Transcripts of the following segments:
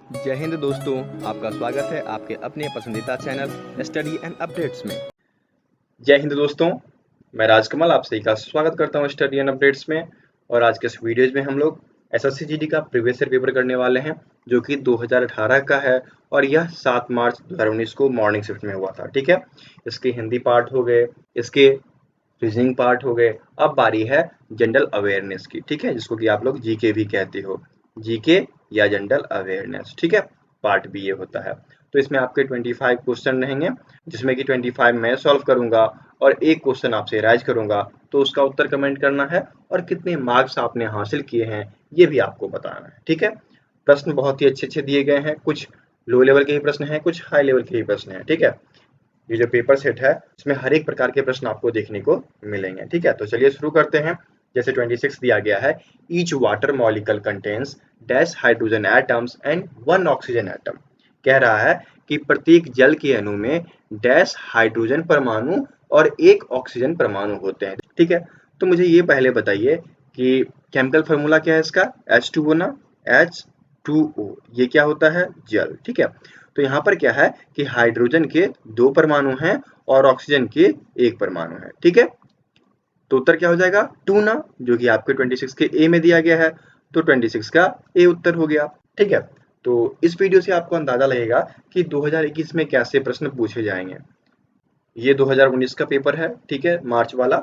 जय हिंद दोस्तों, आपका स्वागत है आपके अपने पसंदीदा चैनल स्टडी एंड अपडेट्स में। जय हिंद दोस्तों, मैं राजकमल आप सभी का स्वागत करता हूं स्टडी एंड अपडेट्स में। और आज के इस वीडियोज में हम लोग एसएससी जीडी का प्रीवियस ईयर पेपर करने वाले हैं जो कि 2018 का है और यह 7 मार्च 2019 को मॉर्निंग शिफ्ट में हुआ था। ठीक है, इसके हिंदी पार्ट हो गए, इसके रीजनिंग पार्ट हो गए। अब बारी है जनरल अवेयरनेस की, ठीक है, जिसको कि आप लोग जीके भी कहते हो, जीके या जनरल अवेयरनेस। ठीक है, पार्ट बी ये होता है। तो इसमें आपके 25 क्वेश्चन रहेंगे, जिसमें कि 25 मैं सॉल्व करूंगा और एक क्वेश्चन आपसे राइज करूंगा, तो उसका उत्तर कमेंट करना है और कितने मार्क्स आपने हासिल किए हैं ये भी आपको बताना है। ठीक है, प्रश्न बहुत ही अच्छे अच्छे दिए गए हैं, कुछ लो लेवल के ही प्रश्न हैं, कुछ हाई लेवल के ही प्रश्न हैं। ठीक है, ये जो पेपर सेट है इसमें हर एक प्रकार के प्रश्न आपको देखने को मिलेंगे। ठीक है, तो चलिए शुरू करते हैं। जैसे 26 दिया गया है, each water molecule contains dash hydrogen atoms and 1 oxygen atom. कह रहा है कि प्रत्येक जल के अणु में डैश हाइड्रोजन परमाणु और 1 ऑक्सीजन परमाणु होते हैं। ठीक है, तो मुझे ये पहले बताइए कि केमिकल फॉर्मूला क्या है इसका, H2O ना, H2O ये क्या होता है, जल। ठीक है, तो यहाँ पर क्या है कि हाइड्रोजन के 2 परमाणु हैं और ऑक्सीजन के 1 परमाणु है। ठीक है, तो उत्तर क्या हो जाएगा, 2 ना, जो कि आपके 26 के ए में दिया गया है, तो 26 का ए उत्तर हो गया। ठीक है, तो इस वीडियो से आपको अंदाजा लगेगा कि 2021 में कैसे प्रश्न पूछे जाएंगे। ये 2019 का पेपर है, ठीक है, मार्च वाला।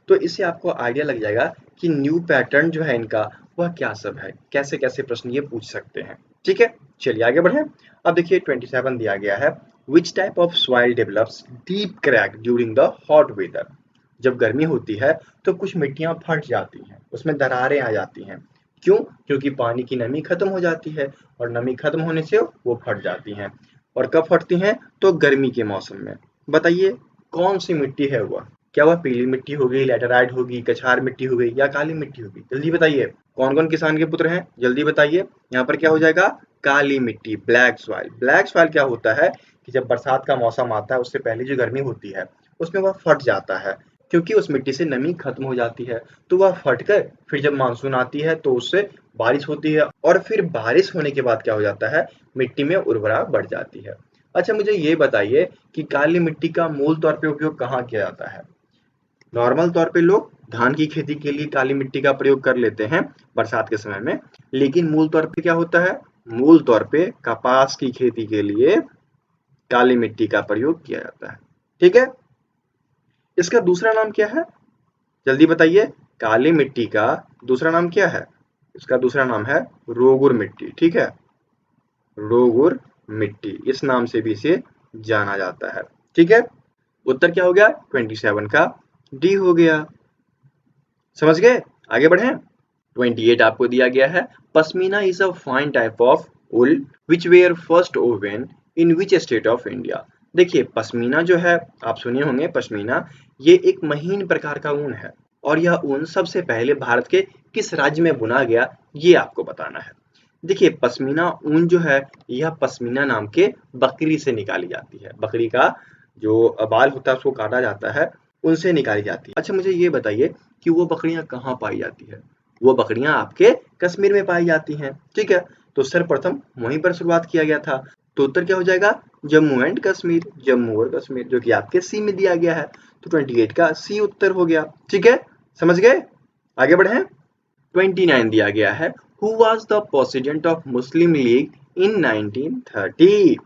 तो इससे आपको आइडिया लग जाएगा कि न्यू पैटर्न जो है इनका वह क्या सब है, कैसे कैसे प्रश्न ये पूछ सकते हैं। ठीक है, चलिए आगे बढ़े। अब देखिए 27 दिया गया है, which type of soil develops deep crack during the hot weather. जब गर्मी होती है तो कुछ मिट्टियां फट जाती हैं, उसमें दरारें आ जाती हैं। क्यों? क्योंकि पानी की नमी खत्म हो जाती है और नमी खत्म होने से वो फट जाती हैं। और कब फटती हैं? तो गर्मी के मौसम में। बताइए कौन सी मिट्टी है वह? क्या वह पीली मिट्टी होगी, लैटेराइट होगी, कछार मिट्टी हो गई या काली मिट्टी होगी? जल्दी बताइए, कौन कौन किसान के पुत्र हैं, जल्दी बताइए। यहाँ पर क्या हो जाएगा, काली मिट्टी, ब्लैक सॉइल। ब्लैक सॉइल क्या होता है कि जब बरसात का मौसम आता है उससे पहले जो गर्मी होती है उसमें वह फट जाता है, क्योंकि उस मिट्टी से नमी खत्म हो जाती है। तो वह फट कर फिर जब मानसून आती है तो उससे बारिश होती है और फिर बारिश होने के बाद क्या हो जाता है, मिट्टी में उर्वरता बढ़ जाती है। अच्छा मुझे ये बताइए कि काली मिट्टी का मूल तौर पे उपयोग कहाँ किया जाता है? नॉर्मल तौर पे लोग धान की खेती के लिए काली मिट्टी का प्रयोग कर लेते हैं बरसात के समय में, लेकिन मूल तौर पे क्या होता है, मूल तौर पे कपास की खेती के लिए काली मिट्टी का प्रयोग किया जाता है। ठीक है, इसका दूसरा नाम क्या है, जल्दी बताइए। काली मिट्टी का दूसरा नाम क्या है? इसका दूसरा नाम है रोगुर मिट्टी। ठीक है, रोगुर मिट्टी इस नाम से भी इसे जाना जाता है। ठीक है, उत्तर क्या हो गया, 27 का डी हो गया। समझ गए, आगे बढ़े। 28 आपको दिया गया है, pashmina is a fine type of wool which were first woven in which state of India. देखिए पश्मीना जो है, आप सुने होंगे पश्मीना, ये एक महीन प्रकार का ऊन है और यह ऊन सबसे पहले भारत के किस राज्य में बुना गया ये आपको बताना है। देखिए पश्मीना ऊन जो है यह पश्मीना नाम के बकरी से निकाली जाती है, बकरी का जो बाल होता है उसको काटा जाता है, उनसे निकाली जाती है। अच्छा मुझे ये बताइए कि वो बकरियां कहाँ पाई जाती है? वो बकरियां आपके कश्मीर में पाई जाती हैं। ठीक है, तो सर्वप्रथम वहीं पर शुरुआत किया गया था, तो उत्तर क्या हो जाएगा, जम्मू एंड कश्मीर, जम्मू और कश्मीर, जो कि आपके सी में दिया गया है। तो 28 का सी उत्तर हो गया। ठीक है, समझ गए, आगे बढ़े। 29 दिया गया है, who was the president of Muslim League in 1930।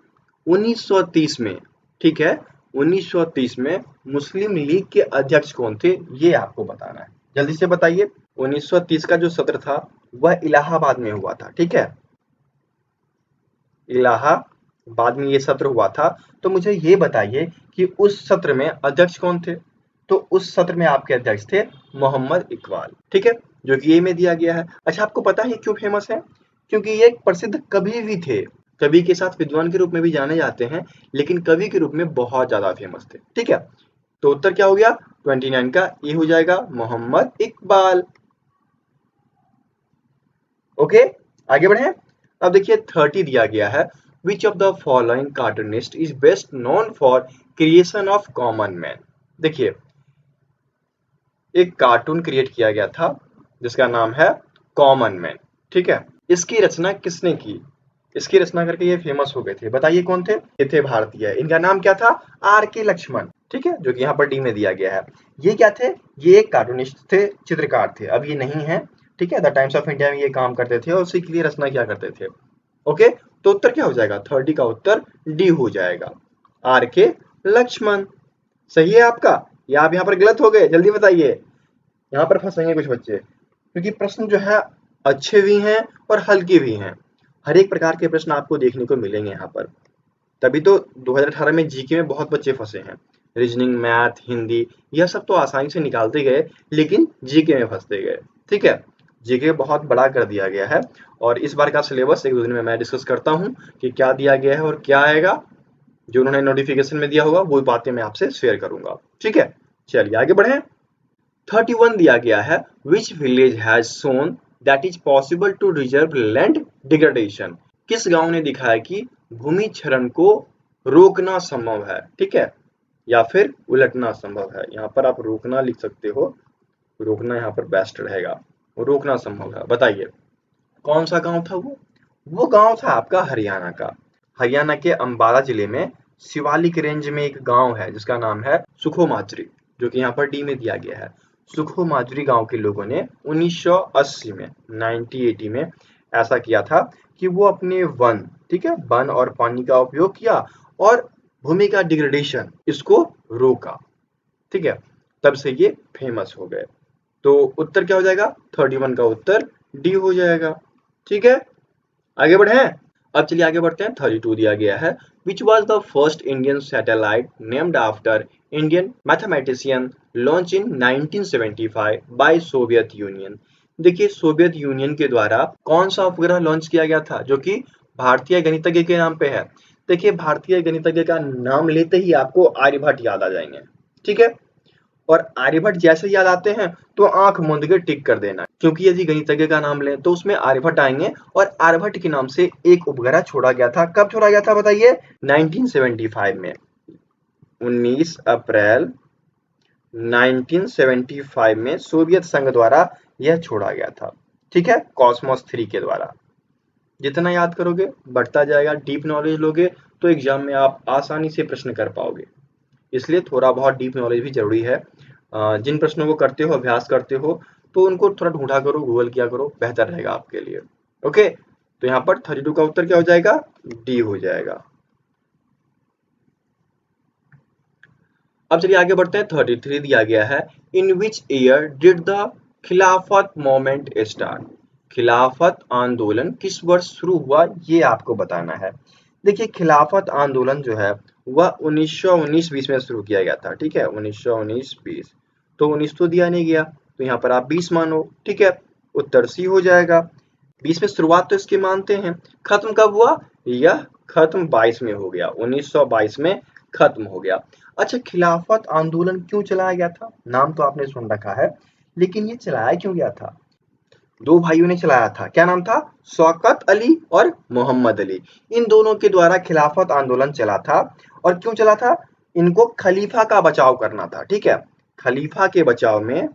1930 में, ठीक है, 1930 में मुस्लिम लीग के अध्यक्ष कौन थे ये आपको बताना है, जल्दी से बताइए। 1930 का जो सत्र था वह इलाहाबाद में हुआ था। ठीक है, इलाहाबाद में ये सत्र हुआ था। तो मुझे ये बताइए कि उस सत्र में अध्यक्ष कौन थे? तो उस सत्र में आपके अध्यक्ष थे मोहम्मद इकबाल। ठीक है, जो कि ये में दिया गया है। अच्छा आपको पता है क्यों फेमस है? क्योंकि ये एक प्रसिद्ध कवि भी थे, कवि के साथ विद्वान के रूप में भी जाने जाते हैं, लेकिन कवि के रूप में बहुत ज्यादा फेमस थे। ठीक है, तो उत्तर क्या हो गया, 29 का ये हो जाएगा, मोहम्मद इकबाल। ओके, आगे बढ़े। अब देखिए 30 दिया गया है, which of the following cartoonist is best known for creation of common man. देखिए एक कार्टून क्रिएट किया गया था जिसका नाम है कॉमन मैन। ठीक है, इसकी रचना किसने की? इसकी रचना करके ये फेमस हो गए थे। बताइए कौन थे? ये थे भारतीय। इनका नाम क्या था? आर के लक्ष्मण, ठीक है, जो कि यहाँ पर डी में दिया गया है। ये क्या थे? ये एक कार्टूनिस्ट थे, चित्रकार थे। अब ये नहीं है, ठीक है। द टाइम्स ऑफ इंडिया में ये काम करते थे और उसी के लिए रचना क्या करते थे। ओके, तो उत्तर क्या हो जाएगा? 30 का उत्तर डी हो जाएगा, आर के लक्ष्मण। सही है आपका, या आप यहाँ पर गलत हो गए? जल्दी बताइए, यहाँ पर फंसेंगे कुछ बच्चे, क्योंकि प्रश्न जो है अच्छे भी हैं और हल्के भी हैं। हर एक प्रकार के प्रश्न आपको देखने को मिलेंगे यहाँ पर। तभी तो 2018 में जीके में बहुत बच्चे फंसे हैं। रीजनिंग, मैथ, हिंदी, यह सब तो आसानी से निकालते गए, लेकिन जीके में फंसते गए। ठीक है, जीके बहुत बड़ा कर दिया गया है और इस बार का सिलेबस एक दो दिन में मैं डिस्कस करता हूँ कि क्या दिया गया है और क्या आएगा। जो उन्होंने नोटिफिकेशन में दिया होगा वो बातें मैं आपसे शेयर करूंगा। ठीक है, चलिए आगे बढ़े। 31 दिया गया है, which village has shown that is possible to reserve land degradation. किस गांव ने दिखाया कि भूमि क्षरण को रोकना संभव है। ठीक है, या फिर उलटना संभव है। यहाँ पर आप रोकना लिख सकते हो, रोकना यहाँ पर बेस्ट रहेगा। रोकना संभव है, बताइए कौन सा गांव था वो गांव था आपका हरियाणा का। हरियाणा के अंबाला जिले में शिवालिक रेंज में एक गांव है जिसका नाम है सुखो माजरी, जो कि यहाँ पर डी में दिया गया है। सुखो माजरी गांव के लोगों ने 1980 में 1980 में ऐसा किया था कि वो अपने वन, ठीक है, वन और पानी का उपयोग किया और भूमि का डिग्रेडेशन इसको रोका। ठीक है, तब से ये फेमस हो गए। तो उत्तर क्या हो जाएगा? 31 का उत्तर डी हो जाएगा। ठीक है, आगे बढ़े। अब चलिए आगे बढ़ते हैं। 32 दिया गया है, which was the first Indian satellite named after Indian mathematician launch in 1975 by Soviet Union. देखिए, सोवियत यूनियन के द्वारा कौन सा उपग्रह लॉन्च किया गया था जो कि भारतीय गणितज्ञ के नाम पे है। देखिए, भारतीय गणितज्ञ का नाम लेते ही आपको आर्यभट्ट याद आ जाएंगे। ठीक है, और आर्यभट्ट जैसे याद आते हैं तो आंख मूंद के टिक कर देना, क्योंकि यदि गणितज्ञ का नाम लें तो उसमें आर्यभट्ट आएंगे। और आर्यभट्ट के नाम से एक उपग्रह छोड़ा गया था। कब छोड़ा गया था बताइए? 1975 में, 19 अप्रैल 1975 में सोवियत संघ द्वारा यह छोड़ा गया था। ठीक है, कॉस्मोस 3 के द्वारा। जितना याद करोगे बढ़ता जाएगा, डीप नॉलेज लोगे तो एग्जाम में आप आसानी से प्रश्न कर पाओगे। इसलिए थोड़ा बहुत डीप नॉलेज भी जरूरी है। जिन प्रश्नों को करते हो, अभ्यास करते हो, तो उनको थोड़ा ढूंढा करो, गूगल किया करो, बेहतर रहेगा आपके लिए। ओके, तो यहाँ पर 32 का उत्तर क्या हो जाएगा? डी हो जाएगा। अब चलिए आगे बढ़ते हैं। 33 दिया गया है, in which year did the खिलाफत मूवमेंट स्टार्ट। खिलाफत आंदोलन किस वर्ष शुरू हुआ, ये आपको बताना है। देखिए, खिलाफत आंदोलन जो है वह 1919-20 में शुरू किया गया था। ठीक है, 1919-20, तो 19 तो दिया नहीं गया, तो यहाँ पर आप 20 मानो। ठीक है, उत्तर सी हो जाएगा। 20 में शुरुआत तो इसके मानते हैं, खत्म कब हुआ? यह खत्म 22 में हो गया, 1922 में खत्म हो गया। अच्छा, खिलाफत आंदोलन क्यों चलाया गया था? नाम तो आपने सुन रखा है, लेकिन ये चलाया क्यों गया था? दो भाइयों ने चलाया था। क्या नाम था? शौकत अली और मोहम्मद अली। इन दोनों के द्वारा खिलाफत आंदोलन चला था। और क्यों चला था? इनको खलीफा का बचाव करना था। ठीक है, खलीफा के बचाव में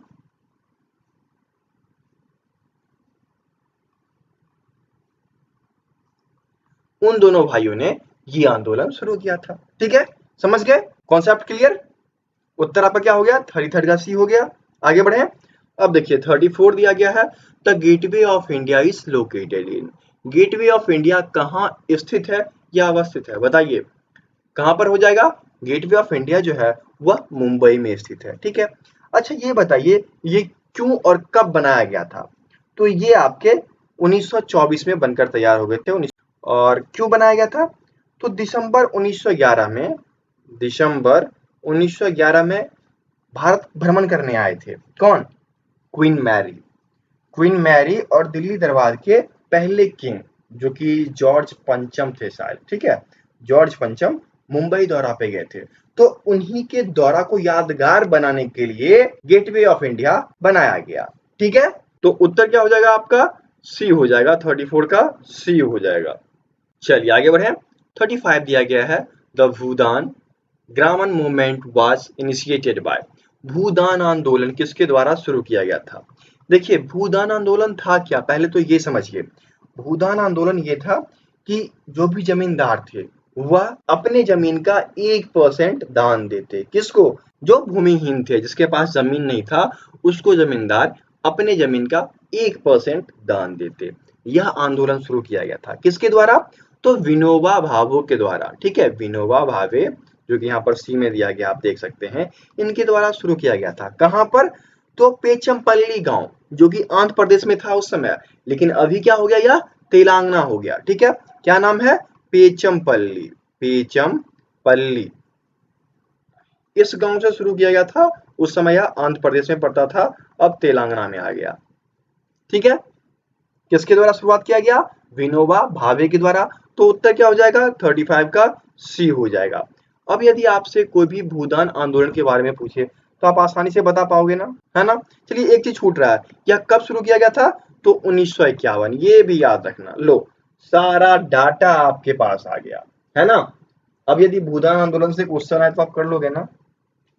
उन दोनों भाइयों ने ये आंदोलन शुरू किया था। ठीक है, समझ गए? Concept clear? उत्तर आपका क्या हो गया? 33 का सी हो गया। आगे बढ़े। अब देखिए 34 दिया गया है, the gateway of India is located in. Gateway of India कहाँ स्थित है या अवस्थित है? बताइए कहाँ पर हो जाएगा? गेटवे ऑफ इंडिया जो है वह मुंबई में स्थित है। ठीक है, अच्छा ये बताइए ये क्यों और कब बनाया गया था? तो ये आपके 1924 में बनकर तैयार हो गए थे। और क्यों बनाया गया था? तो दिसंबर 1911 में, दिसंबर 1911 में भारत भ्रमण करने आए थे। कौन? Queen Mary. क्वीन मैरी और दिल्ली दरबार के पहले किंग, जो कि जॉर्ज पंचम थे शायद। ठीक है, जॉर्ज पंचम मुंबई दौरा पे गए थे, तो उन्हीं के दौरा को यादगार बनाने के लिए गेटवे ऑफ इंडिया बनाया गया। ठीक है, तो उत्तर क्या हो जाएगा आपका? सी हो जाएगा, 34 का सी हो जाएगा। चलिए आगे बढ़े। 35 दिया गया है, the Bhoodan Gramdan movement was initiated by. Bhoodan आंदोलन किसके द्वारा शुरू किया गया था? देखिए, भूदान आंदोलन था क्या, पहले तो ये समझिए। भूदान आंदोलन ये था कि जो भी जमींदार थे वह अपने जमीन का 1% दान देते। किसको? जो भूमिहीन थे, जिसके पास जमीन नहीं था, उसको जमींदार अपने जमीन का 1% दान देते। यह आंदोलन शुरू किया गया था किसके द्वारा? तो विनोबा भावे के द्वारा। ठीक है, विनोबा भावे, जो कि यहाँ पर सी में दिया गया, आप देख सकते हैं, इनके द्वारा शुरू किया गया था। कहां पर? तो पेचमपल्ली गांव, जो कि आंध्र प्रदेश में था उस समय, लेकिन अभी क्या हो गया? यह तेलंगाना हो गया। ठीक है, क्या नाम है? पेचमपल्ली। पेचमपल्ली इस गांव से शुरू किया गया था। उस समय यह आंध्र प्रदेश में पड़ता था, अब तेलंगाना में आ गया। ठीक है, किसके द्वारा शुरुआत किया गया? विनोबा भावे के द्वारा। तो उत्तर क्या हो जाएगा? 35 का सी हो जाएगा। अब यदि आपसे कोई भी भूदान आंदोलन के बारे में पूछे तो आप आसानी से बता पाओगे ना, है ना? चलिए, एक चीज छूट रहा है, यह कब शुरू किया गया था? तो 1951, ये भी याद रखना। लो, सारा डाटा आपके पास आ गया, है ना? अब यदि भूदान आंदोलन से क्वेश्चन आए तो आप कर लोगे ना।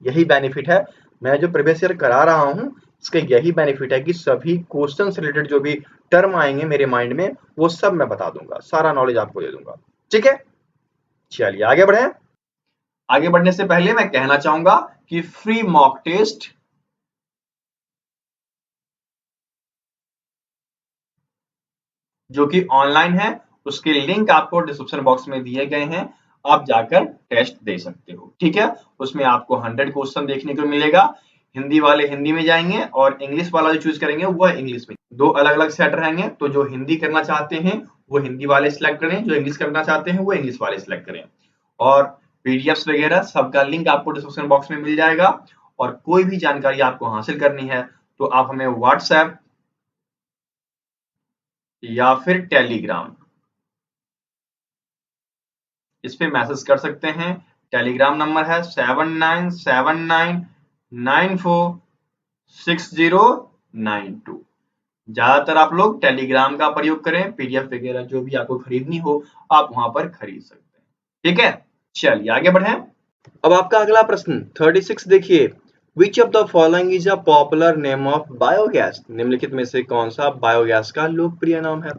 यही बेनिफिट है, मैं जो प्रीवियस ईयर करा रहा हूँ, इसका यही बेनिफिट है कि सभी क्वेश्चन से रिलेटेड जो भी टर्म आएंगे मेरे माइंड में, वो सब मैं बता दूंगा, सारा नॉलेज आपको दे दूंगा। ठीक है, चलिए आगे बढ़े। आगे बढ़ने से पहले मैं कहना चाहूंगा कि फ्री मॉक टेस्ट जो कि ऑनलाइन है, उसके लिंक आपको डिस्क्रिप्शन बॉक्स में दिए गए हैं, आप जाकर टेस्ट दे सकते हो। ठीक है, उसमें आपको 100 क्वेश्चन देखने को मिलेगा। हिंदी वाले हिंदी में जाएंगे और इंग्लिश वाला जो चूज करेंगे वह इंग्लिश में। दो अलग अलग सेट रहेंगे, तो जो हिंदी करना चाहते हैं वो हिंदी वाले सिलेक्ट करें, जो इंग्लिश करना चाहते हैं वो इंग्लिश वाले सिलेक्ट करें। और पीडीएफ वगैरह सबका लिंक आपको डिस्क्रिप्शन बॉक्स में मिल जाएगा। और कोई भी जानकारी आपको हासिल करनी है तो आप हमें व्हाट्सएप या फिर टेलीग्राम इस पे मैसेज कर सकते हैं। टेलीग्राम नंबर है 7979946092। ज्यादातर आप लोग टेलीग्राम का प्रयोग करें, पीडीएफ वगैरह जो भी आपको खरीदनी हो आप वहां पर खरीद सकते हैं। ठीक है, चलिए आगे बढ़े। अब आपका अगला प्रश्न 36 देखिए, which of the following is a popular name of biogas? निम्नलिखित में से कौन सा बायोगैस का लोकप्रिय नाम है?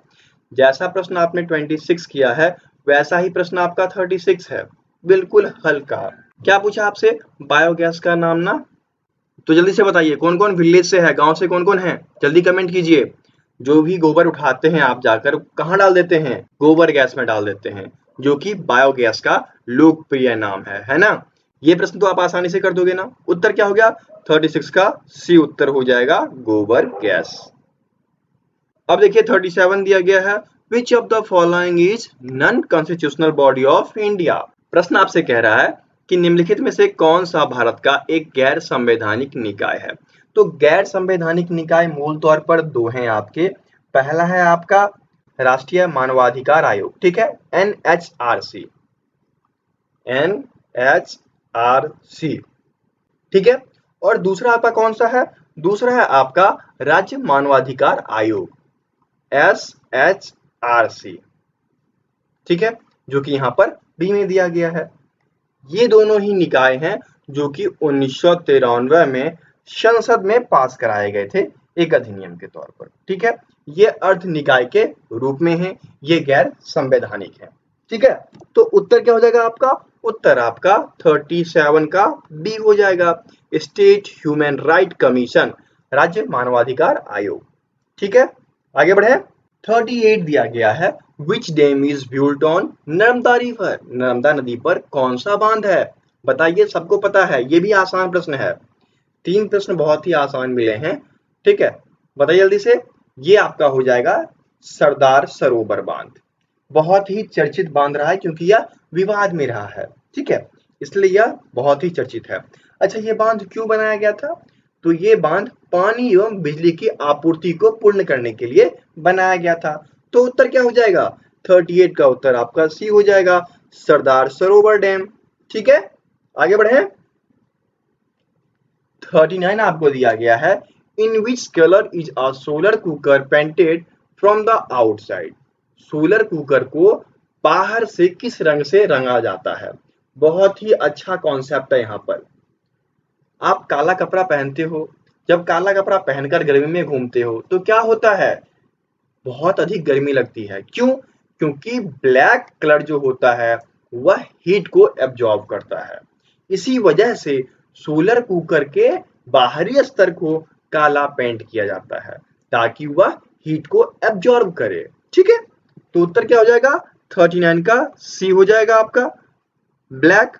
जैसा प्रश्न आपने 26 किया है वैसा ही प्रश्न आपका 36 है, बिल्कुल हल्का। क्या पूछा आपसे? बायोगैस का नाम ना। तो जल्दी से बताइए कौन कौन विलेज से है, गांव से कौन कौन है, जल्दी कमेंट कीजिए। जो भी गोबर उठाते हैं आप जाकर कहाँ डाल देते हैं? गोबर गैस में डाल देते हैं, जो कि बायोगैस का लोकप्रिय नाम है ना? ये प्रश्न तो आप आसानी से कर दोगे ना। उत्तर क्या हो गया? 36 का सी उत्तर हो जाएगा, गोबर गैस। अब देखिए 37 दिया गया है, which of the following is non constitutional body of India? प्रश्न आपसे कह रहा है कि निम्नलिखित में से कौन सा भारत का एक गैर संवैधानिक निकाय है? तो गैर संवैधानिक निकाय मूल तौर पर दो हैं आपके। पहला है आपका राष्ट्रीय मानवाधिकार आयोग, ठीक है, NHRC, NHRC, ठीक है। और दूसरा आपका कौन सा है? दूसरा है आपका राज्य मानवाधिकार आयोग, SHRC, ठीक है, जो कि यहाँ पर बी में दिया गया है। ये दोनों ही निकाय हैं जो कि 1993 में संसद में पास कराए गए थे एक अधिनियम के तौर पर। ठीक है, ये अर्ध निकाय के रूप में है, ये गैर संवैधानिक है। ठीक है, तो उत्तर क्या हो जाएगा आपका? उत्तर आपका 37 का डी हो जाएगा, स्टेट ह्यूमन राइट कमीशन, राज्य मानवाधिकार आयोग। ठीक है, आगे बढ़े। 38 दिया गया है, which dam is built on Narmada river? Narmada नदी पर कौन सा बांध है? बताइए, सबको पता है, ये भी आसान प्रश्न है। तीन प्रश्न बहुत ही आसान मिले हैं। ठीक है, बताइए जल्दी से। ये आपका हो जाएगा सरदार सरोवर बांध। बहुत ही चर्चित बांध रहा है क्योंकि यह विवाद में रहा है। ठीक है, इसलिए यह बहुत ही चर्चित है। अच्छा, ये बांध क्यों बनाया गया था? तो ये बांध पानी एवं बिजली की आपूर्ति को पूर्ण करने के लिए बनाया गया था। तो उत्तर क्या हो जाएगा? 38 का उत्तर आपका सी हो जाएगा, सरदार सरोवर डैम। ठीक है, आगे बढ़े। 39 आपको दिया गया है, in which colour is a solar cooker painted from the outside? Solar cooker को बाहर से किस रंग से रंगा जाता है? बहुत ही अच्छा कॉन्सेप्ट है। यहाँ पर आप काला कपड़ा पहनते हो, जब काला कपड़ा पहनकर गर्मी में घूमते हो तो क्या होता है? बहुत अधिक गर्मी लगती है। क्यों? क्योंकि ब्लैक कलर जो होता है वह हीट को एब्जॉर्ब करता है। इसी वजह से सोलर कुकर के बाहरी स्तर को काला पेंट किया जाता है ताकि वह हीट को एब्जॉर्ब करे। ठीक है, तो उत्तर क्या हो जाएगा? 39 का सी हो जाएगा आपका, ब्लैक।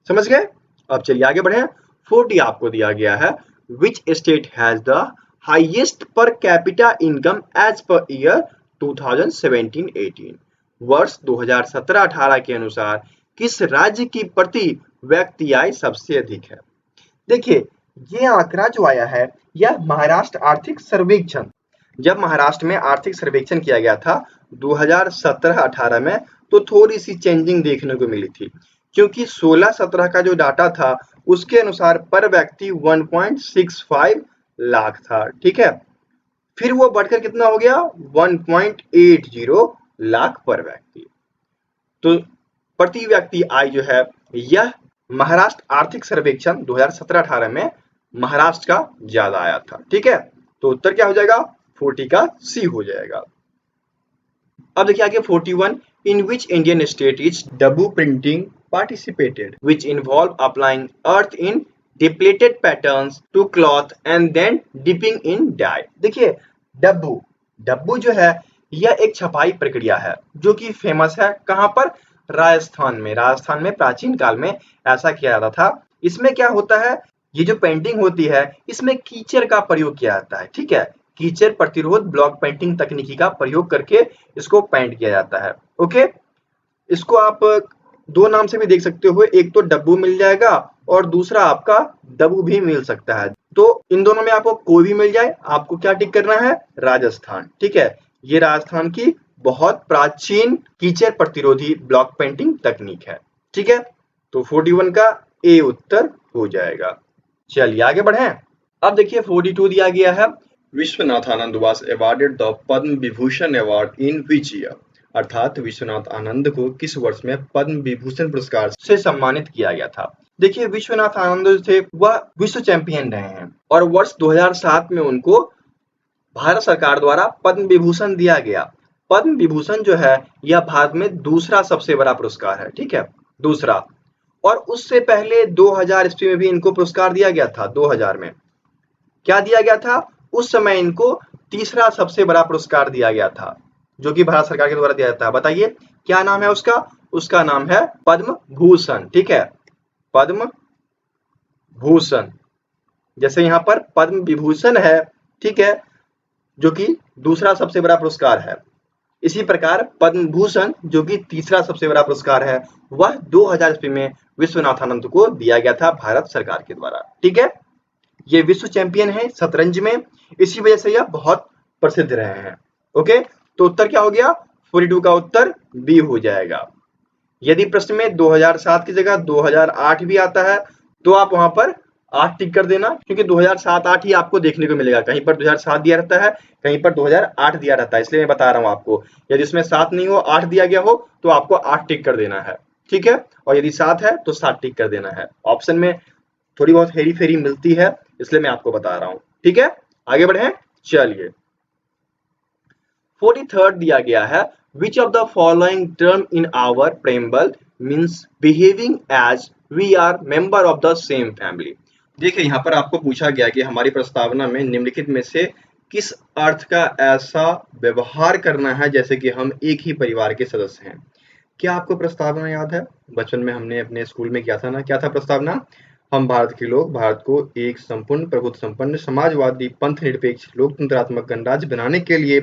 समझ गए? अब चलिए आगे बढ़े। 40 आपको दिया गया है, which state has the highest per capita income as per year 2017-18? वर्ष 2017-18 के अनुसार किस राज्य की प्रति व्यक्ति आय सबसे अधिक है? देखिए, ये आंकड़ा जो आया है यह महाराष्ट्र आर्थिक सर्वेक्षण, जब महाराष्ट्र में आर्थिक सर्वेक्षण किया गया था 2017-18 में, तो थोड़ी सी चेंजिंग देखने को मिली थी, क्योंकि 16-17 का जो डाटा था उसके अनुसार पर व्यक्ति 1.65 लाख था। ठीक है, फिर वो बढ़कर कितना हो गया? 1.80 लाख पर व्यक्ति। तो प्रति व्यक्ति आय जो है यह महाराष्ट्र आर्थिक सर्वेक्षण 2017-18 में महाराष्ट्र का ज्यादा आया था। ठीक है, तो उत्तर क्या हो जाएगा? 40 का सी हो जाएगा। अब देखिए आगे 41, in which Indian state is Dabu printing participated, which involve applying earth in depleted patterns to cloth and then dipping in dye। देखिए, डब्बू जो है यह एक छपाई प्रक्रिया है जो कि फेमस है कहां पर? राजस्थान में। राजस्थान में प्राचीन काल में ऐसा किया जाता था। इसमें क्या होता है, ये जो पेंटिंग होती है इसमें कीचड़ का प्रयोग किया जाता है। ठीक है, कीचड़ प्रतिरोध ब्लॉक पेंटिंग तकनीकी का प्रयोग करके इसको पेंट किया जाता है। ओके, इसको आप दो नाम से भी देख सकते हो, एक तो डब्बू मिल जाएगा और दूसरा आपका दबू भी मिल सकता है। तो इन दोनों में आपको कोई भी मिल जाए, आपको क्या टिक करना है? राजस्थान। ठीक है, ये राजस्थान की बहुत प्राचीन कीचड़ प्रतिरोधी ब्लॉक पेंटिंग तकनीक है। ठीक है, तो 41 का ए उत्तर हो जाएगा। चलिए आगे बढ़े। अब देखिए 42 दिया गया है, Vishwanath Anand was awarded the Padma Vibhushan award in which year? अर्थात विश्वनाथ आनंद को किस वर्ष में पद्म विभूषण पुरस्कार से सम्मानित किया गया था? देखिए, विश्वनाथ आनंद जो थे वह विश्व चैंपियन रहे हैं और वर्ष 2007 में उनको भारत सरकार द्वारा पद्म विभूषण दिया गया। पद्म विभूषण जो है यह भारत में दूसरा सबसे बड़ा पुरस्कार है। ठीक है, दूसरा। और उससे पहले 2000 ईस्वी में भी इनको पुरस्कार दिया गया था। 2000 में क्या दिया गया था? उस समय इनको तीसरा सबसे बड़ा पुरस्कार दिया गया था जो कि भारत सरकार के द्वारा दिया जाता है। बताइए क्या नाम है उसका? उसका नाम है पद्म भूषण। ठीक है, पद्म भूषण। जैसे यहाँ पर पद्म विभूषण है, ठीक है, जो कि दूसरा सबसे बड़ा पुरस्कार है, इसी प्रकार पद्म भूषण जो कि तीसरा सबसे बड़ा पुरस्कार है वह 2000 ईस्वी में विश्वनाथ आनंद को दिया गया था भारत सरकार के द्वारा। ठीक है, ये विश्व चैंपियन है शतरंज में, इसी वजह से यह बहुत प्रसिद्ध रहे हैं। ओके, तो उत्तर क्या हो गया? 42 का उत्तर बी हो जाएगा। यदि प्रश्न में 2007 की जगह 2008 भी आता है तो आप वहां पर 8 टिक कर देना, क्योंकि 2007-8 ही आपको देखने को मिलेगा। कहीं पर 2007 दिया रहता है, कहीं पर 2008 दिया रहता है, इसलिए मैं बता रहा हूं आपको। यदि इसमें 7 नहीं हो, 8 दिया गया हो तो आपको 8 टिक कर देना है। ठीक है, और यदि 7 है तो 7 टिक कर देना है। ऑप्शन में थोड़ी बहुत हेरी फेरी मिलती है, इसलिए मैं आपको बता रहा हूं। ठीक है, आगे बढ़े। चलिए 43rd दिया गया है, which of the following term in our preamble means behaving as we are member of the same family? देखिए यहाँ पर आपको पूछा गया कि हमारी प्रस्तावना में निम्नलिखित में से किस अर्थ का ऐसा व्यवहार करना है जैसे कि हम एक ही परिवार के सदस्य हैं। क्या आपको प्रस्तावना याद है? बचपन में हमने अपने स्कूल में किया था ना, क्या था प्रस्तावना? हम भारत के लोग भारत को एक संपूर्ण प्रभुत्व संपन्न समाजवादी पंथ निरपेक्ष लोकतंत्रात्मक गणराज्य बनाने के लिए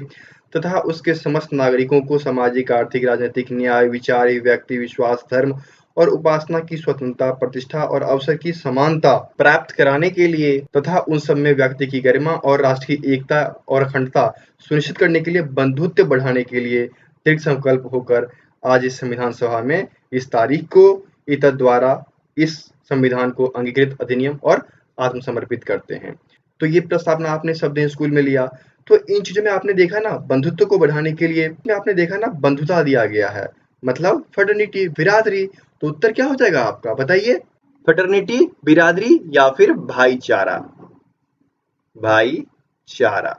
तथा उसके समस्त नागरिकों को सामाजिक आर्थिक राजनीतिक न्याय विचार व्यक्ति विश्वास धर्म और उपासना की स्वतंत्रता प्रतिष्ठा और अवसर की समानता प्राप्त कराने के लिए तथा उन सब में व्यक्ति की गरिमा और राष्ट्र की एकता और अखंडता सुनिश्चित करने के लिए बंधुत्व बढ़ाने के लिए दृढ़ संकल्प होकर आज इस संविधान सभा में इस तारीख को इतद द्वारा इस संविधान को अंगीकृत अधिनियम और आत्मसमर्पित करते हैं। तो ये प्रस्तावना आपने शब्द स्कूल में लिया, तो इन चीजों में आपने देखा ना बंधुत्व को बढ़ाने के लिए आपने देखा ना बंधुता दिया गया है, मतलब फ्रेटर्निटी बिरादरी। तो उत्तर क्या हो जाएगा आपका? बताइए, फ्रेटर्निटी बिरादरी या फिर भाईचारा? भाईचारा,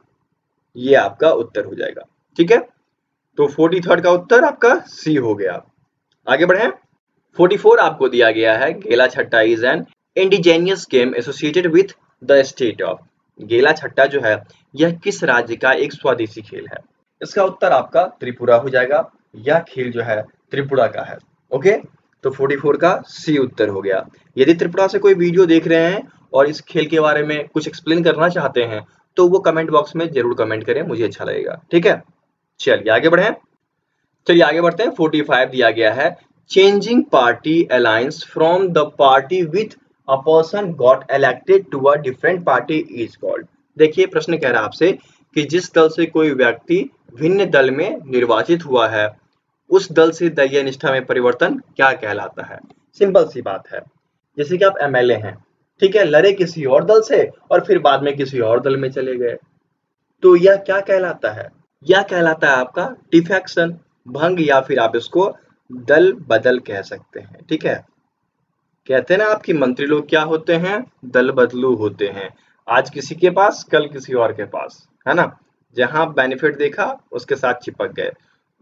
ये आपका उत्तर हो जाएगा। ठीक है, तो 43rd का उत्तर आपका सी हो गया। आगे बढ़ें। 44 आपको दिया गया है, Gela Chhatta is an indigenous game associated with the state of. Gela Chhatta जो है यह किस राज्य का एक स्वदेशी खेल है? इसका उत्तर आपका त्रिपुरा हो जाएगा। यह खेल जो है त्रिपुरा का है। ओके, तो 44 का सी उत्तर हो गया। यदि त्रिपुरा से कोई वीडियो देख रहे हैं और इस खेल के बारे में कुछ एक्सप्लेन करना चाहते हैं तो वो कमेंट बॉक्स में जरूर कमेंट करें, मुझे अच्छा लगेगा। ठीक है, चलिए आगे बढ़ें। चलिए आगे बढ़ते हैं। 45 दिया गया है, changing party alliance from the party with a person got elected to a different party is called. देखिए प्रश्न कह रहा है आपसे कि जिस दल से कोई व्यक्ति भिन्न दल में निर्वाचित हुआ है उस दल से दलीय निष्ठा में परिवर्तन क्या कहलाता है? सिंपल सी बात है, जैसे कि आप एमएलए हैं, ठीक है, लड़े किसी और दल से और फिर बाद में किसी और दल में चले गए, तो यह क्या कहलाता है? यह कहलाता है आपका डिफेक्शन, भंग, या फिर आप इसको दल बदल कह सकते हैं। ठीक है, कहते हैं ना आपकी मंत्री लोग क्या होते हैं? दल बदलू होते हैं। आज किसी के पास, कल किसी और के पास, है ना? जहां बेनिफिट देखा उसके साथ चिपक गए।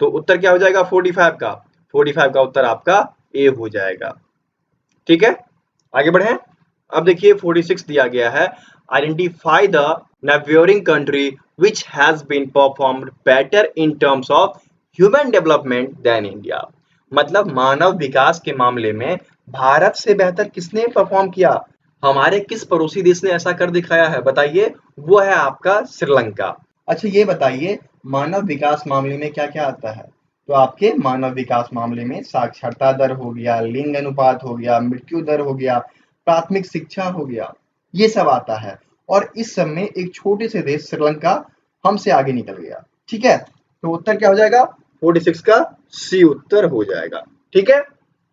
तो उत्तर क्या हो जाएगा 45 का? 45 का उत्तर आपका ए हो जाएगा। ठीक है, आगे बढ़ें। अब देखिए 46 दिया गया है, identify the neighbouring country which has been performed better in terms of human development than India. मतलब मानव विकास के मामले में भारत से बेहतर किसने परफॉर्म किया? हमारे किस पड़ोसी देश ने ऐसा कर दिखाया है? बताइए, वो है आपका श्रीलंका। अच्छा ये बताइए, मानव विकास मामले में क्या क्या आता है? तो आपके मानव विकास मामले में साक्षरता दर हो गया, लिंग अनुपात हो गया, मृत्यु दर हो गया, प्राथमिक शिक्षा हो गया, ये सब आता है। और इस सब में एक छोटे से देश श्रीलंका हमसे आगे निकल गया। ठीक है, तो उत्तर क्या हो जाएगा? 46 का सी उत्तर हो जाएगा। ठीक है,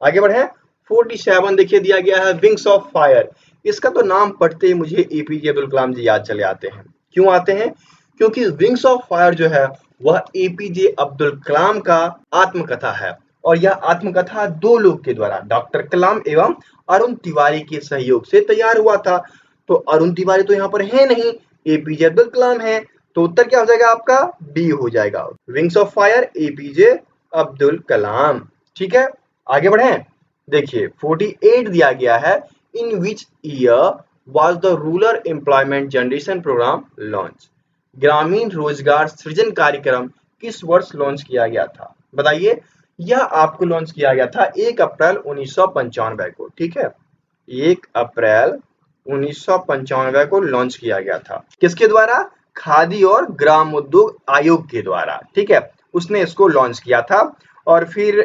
आगे बढ़े। 47 देखिए दिया गया है, विंग्स ऑफ फायर। इसका तो नाम पढ़ते ही मुझे एपीजे अब्दुल कलाम जी याद चले आते हैं। क्यों आते हैं? क्योंकि विंग्स ऑफ फायर जो है वह एपीजे अब्दुल कलाम का आत्मकथा है और यह आत्मकथा दो लोग के द्वारा, डॉक्टर कलाम एवं अरुण तिवारी के सहयोग से तैयार हुआ था। तो अरुण तिवारी तो यहाँ पर है नहीं, एपीजे अब्दुल कलाम है। तो उत्तर क्या हो जाएगा आपका? बी हो जाएगा, wings of fire APJ Abdul Kalam. ठीक है, आगे बढ़े। देखिए 48 दिया गया है, in which year was the rural employment generation programme launch. ग्रामीण रोजगार सृजन कार्यक्रम किस वर्ष लॉन्च किया गया था? बताइए, यह आपको लॉन्च किया गया था 1 अप्रैल 1995 को। ठीक है, 1 अप्रैल 1995 को लॉन्च किया गया था। किसके द्वारा? खादी और ग्राम उद्योग आयोग के द्वारा। ठीक है, उसने इसको लॉन्च किया था और फिर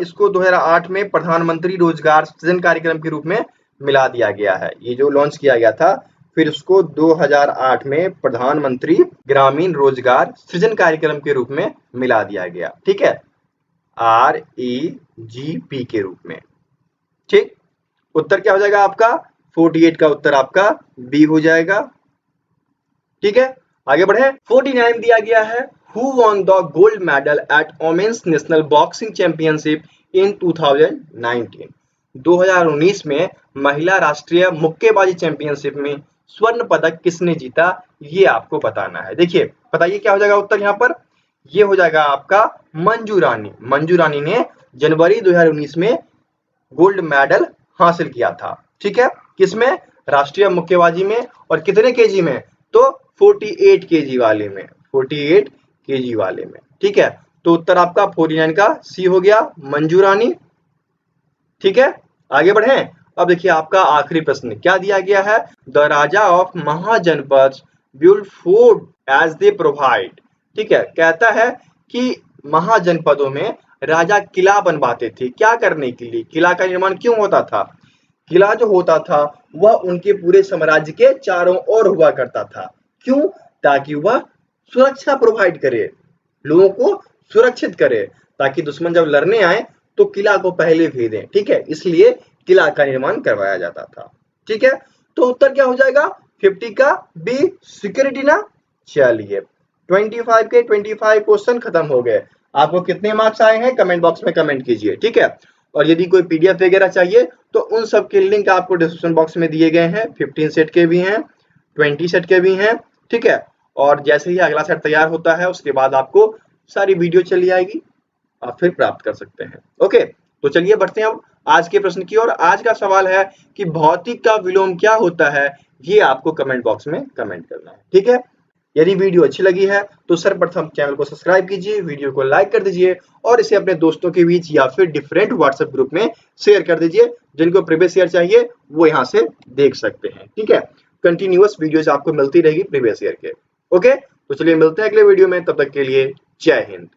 इसको 2008 में प्रधानमंत्री रोजगार सृजन कार्यक्रम के रूप में मिला दिया गया है। ये जो लॉन्च किया गया था फिर उसको 2008 में प्रधानमंत्री ग्रामीण रोजगार सृजन कार्यक्रम के रूप में मिला दिया गया। ठीक है, REGP के रूप में। ठीक, उत्तर क्या हो जाएगा आपका? 48 का उत्तर आपका बी हो जाएगा। ठीक है, आगे बढ़े। 49 दिया गया है, who won the gold medal at women's national boxing championship इन 2019। 2019 में महिला राष्ट्रीय मुक्केबाजी चैंपियनशिप में स्वर्ण पदक किसने जीता, ये आपको बताना है। देखिए बताइए क्या हो जाएगा उत्तर यहाँ पर? ये हो जाएगा आपका मंजू रानी। मंजू रानी ने जनवरी 2019 में गोल्ड मेडल हासिल किया था। ठीक है, किसमें? राष्ट्रीय मुक्केबाजी में। और कितने केजी में? तो 48 केजी वाले में, 48 केजी वाले में। ठीक है, तो उत्तर आपका 49 का सी हो गया, मंजू रानी। ठीक है, आगे बढ़े। अब देखिए आपका आखिरी प्रश्न क्या दिया गया है, the raja of Mahajanapada build food as they provide. ठीक है, कहता है कि महाजनपदों में राजा किला बनवाते थे, क्या करने के लिए? किला का निर्माण क्यों होता था? किला जो होता था वह उनके पूरे साम्राज्य के चारों ओर हुआ करता था। क्यों? ताकि वह सुरक्षा प्रोवाइड करे, लोगों को सुरक्षित करे, ताकि दुश्मन जब लड़ने आए तो किला को पहले भेदें। ठीक है, इसलिए किला का निर्माण करवाया जाता था। ठीक है, तो उत्तर क्या हो जाएगा? 50 का बी, सिक्योरिटी ना। चलिए 25 के 25 क्वेश्चन खत्म हो गए। आपको कितने मार्क्स आए हैं कमेंट बॉक्स में कमेंट कीजिए। ठीक है, और यदि कोई पीडीएफ वगैरह चाहिए तो उन सब के लिंक आपको डिस्क्रिप्शन बॉक्स में दिए गए हैं। 15 सेट के भी हैं, 20 सेट के भी हैं। ठीक है, और जैसे ही अगला सेट तैयार होता है उसके बाद आपको सारी वीडियो चली आएगी, आप फिर प्राप्त कर सकते हैं। ओके, तो चलिए बढ़ते हैं अब आज के प्रश्न की ओर। आज का सवाल है कि भौतिक का विलोम क्या होता है, ये आपको कमेंट बॉक्स में कमेंट करना है, ठीक है। यदि वीडियो अच्छी लगी है तो सर्वप्रथम चैनल को सब्सक्राइब कीजिए, वीडियो को लाइक कर दीजिए और इसे अपने दोस्तों के बीच या फिर डिफरेंट व्हाट्सएप ग्रुप में शेयर कर दीजिए। जिनको प्रीवियस ईयर चाहिए वो यहाँ से देख सकते हैं, ठीक है। कंटिन्यूअस वीडियोज आपको मिलती रहेगी प्रीवियस ईयर के। ओके, तो चलिए मिलते हैं अगले वीडियो में, तब तक के लिए जय हिंद।